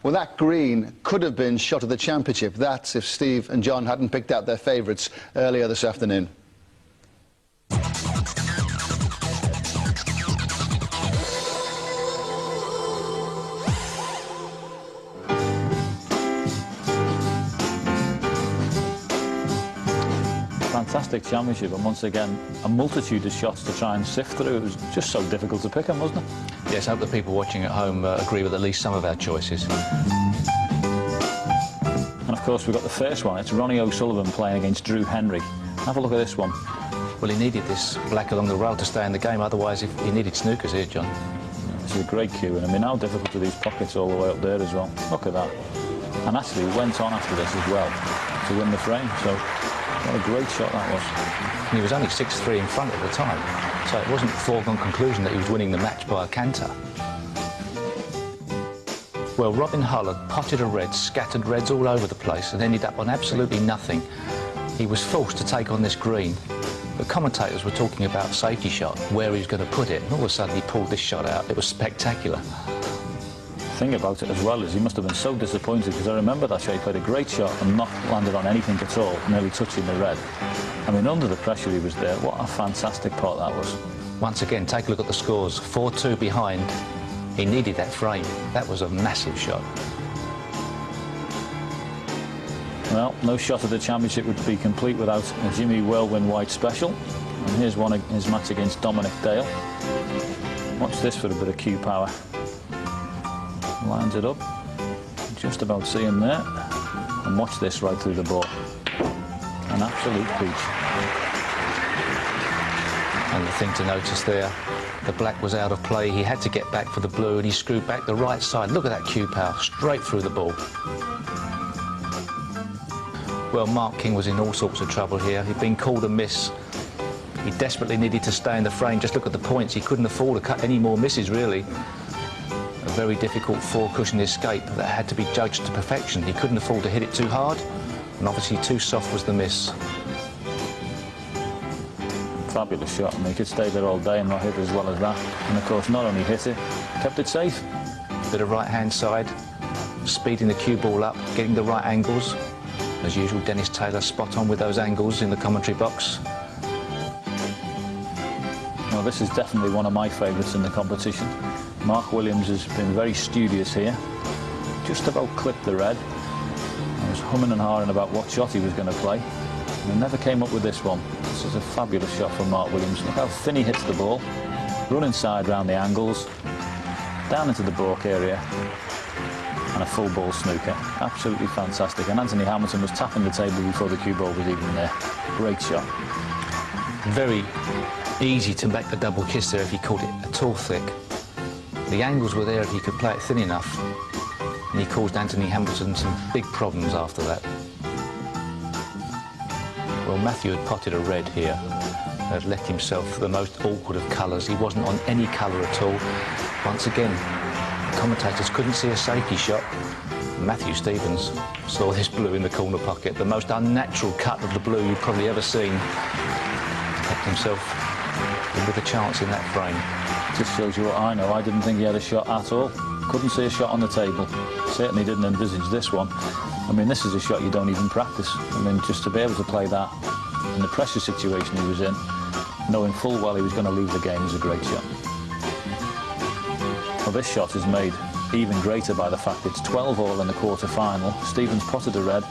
Well, that green could have been shot of the championship. That's if Steve and John hadn't picked out their favourites earlier this afternoon. Fantastic championship, and once again a multitude of shots to try and sift through. It was just so difficult to pick them, wasn't it? Yes, I hope the people watching at home agree with at least some of our choices. And of course we've got the first one. It's Ronnie O'Sullivan playing against Drew Henry. Have a look at this one. Well, he needed this black along the rail to stay in the game, otherwise he needed snookers here, John. This is a great cue, and I mean how difficult are these pockets all the way up there as well. Look at that. And actually he went on after this as well to win the frame, so what a great shot that was. And he was only 6-3 in front at the time, so it wasn't a foregone conclusion that he was winning the match by a canter. Well, Robin Hull had potted a red, scattered reds all over the place and ended up on absolutely nothing. He was forced to take on this green. The commentators were talking about safety shot, where he was going to put it, and all of a sudden he pulled this shot out. It was spectacular. The thing about it as well is he must have been so disappointed, because I remember that shot. He played a great shot and not landed on anything at all, nearly touching the red. I mean, under the pressure he was there. What a fantastic pot that was. Once again, take a look at the scores. 4-2 behind. He needed that frame. That was a massive shot. Well, no shot of the championship would be complete without a Jimmy Whirlwind White special. And here's his match against Dominic Dale. Watch this for a bit of cue power. Lines it up, just about see him there, and watch this right through the ball. An absolute peach. And the thing to notice there, the black was out of play. He had to get back for the blue, and he screwed back the right side. Look at that cue power, straight through the ball. Well, Mark King was in all sorts of trouble here. He'd been called a miss. He desperately needed to stay in the frame. Just look at the points. He couldn't afford to cut any more misses, really. A very difficult four-cushion escape that had to be judged to perfection. He couldn't afford to hit it too hard, and obviously too soft was the miss. Fabulous shot. I mean, he could stay there all day and not hit as well as that. And of course, not only hit it, kept it safe. Bit of right-hand side, speeding the cue ball up, getting the right angles. As usual, Dennis Taylor spot on with those angles in the commentary box. Well, this is definitely one of my favourites in the competition. Mark Williams has been very studious here. Just about clipped the red. I was humming and hawing about what shot he was going to play. And he never came up with this one. This is a fabulous shot from Mark Williams. Look how thin he hits the ball. Run inside round the angles. Down into the baulk area. And a full ball snooker. Absolutely fantastic. And Anthony Hamilton was tapping the table before the cue ball was even there. Great shot. Very easy to make the double kiss there if he caught it at all thick. The angles were there if he could play it thin enough, and he caused Anthony Hamilton some big problems after that. Well, Matthew had potted a red here, had left himself the most awkward of colours. He wasn't on any colour at all. Once again, the commentators couldn't see a safety shot. Matthew Stevens saw this blue in the corner pocket, the most unnatural cut of the blue you've probably ever seen. Kept himself with a chance in that frame. Just shows you what I know. I didn't think he had a shot at all. Couldn't see a shot on the table. Certainly didn't envisage this one. I mean, this is a shot you don't even practice. I mean, just to be able to play that in the pressure situation he was in, knowing full well he was going to lose the game, was a great shot. Well, this shot is made even greater by the fact it's 12-all in the quarter-final. Stevens potted a red,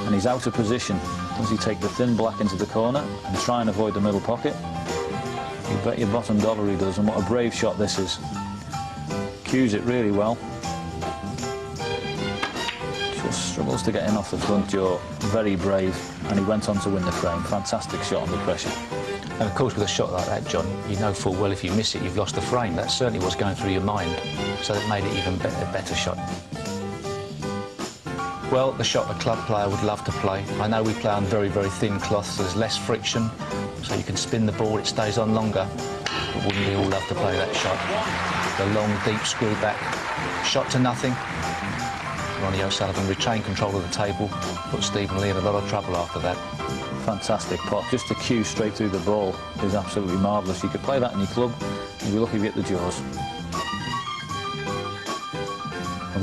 and he's out of position. Does he take the thin black into the corner and try and avoid the middle pocket? You bet your bottom dollar he does, and what a brave shot this is. Cues it really well. Just struggles to get in off the front jaw. Very brave, and he went on to win the frame. Fantastic shot under pressure. And of course, with a shot like that, John, you know full well if you miss it, you've lost the frame. That certainly was going through your mind, so that made it even a better shot. Well, the shot a club player would love to play. I know we play on very, very thin cloth, so there's less friction, so you can spin the ball, it stays on longer. But wouldn't we all love to play that shot? The long, deep screw back. Shot to nothing. Ronnie O'Sullivan retained control of the table, put Stephen Lee in a lot of trouble after that. Fantastic pot. Just to cue straight through the ball is absolutely marvellous. You could play that in your club, you'd be lucky to get the jaws.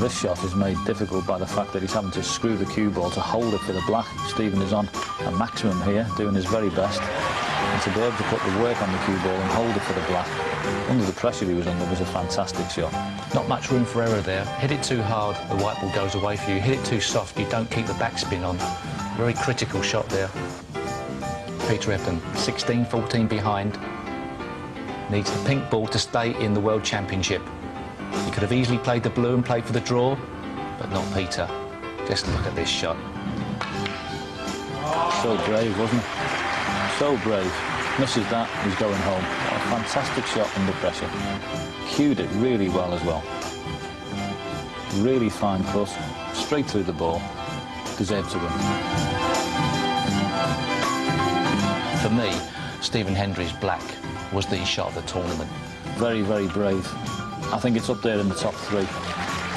Well, this shot is made difficult by the fact that he's having to screw the cue ball to hold it for the black. Stephen is on a maximum here, doing his very best. And to be able to put the work on the cue ball and hold it for the black, under the pressure he was under, was a fantastic shot. Not much room for error there. Hit it too hard, the white ball goes away for you. Hit it too soft, you don't keep the backspin on. Very critical shot there. Peter Ebdon, 16-14 behind. Needs the pink ball to stay in the World Championship. He could have easily played the blue and played for the draw, but not Peter. Just look at this shot. So brave, wasn't it? So brave. Misses that, he's going home. What a fantastic shot under pressure. Cued it really well as well. Really fine cut, straight through the ball. Deserved to win. For me, Stephen Hendry's black was the shot of the tournament. Very, very brave. I think it's up there in the top three.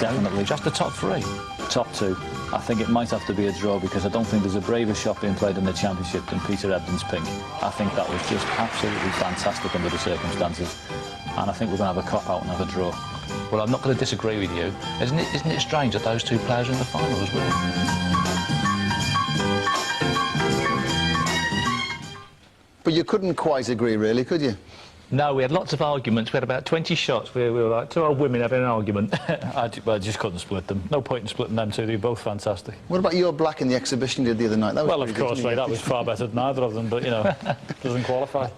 Definitely. Just the top three. Top two. I think it might have to be a draw because I don't think there's a braver shot being played in the championship than Peter Ebdon's pink. I think that was just absolutely fantastic under the circumstances. And I think we're going to have a cop-out and have a draw. Well, I'm not going to disagree with you. Isn't it strange that those two players are in the final as well? But you couldn't quite agree, really, could you? No, we had lots of arguments. We had about 20 shots. We were like two old women having an argument. I just couldn't split them. No point in splitting them two. They're both fantastic. What about your black in the exhibition you did the other night? That was Well, of pretty good course, to me. Ray, that was far better than either of them, but, you know, doesn't qualify.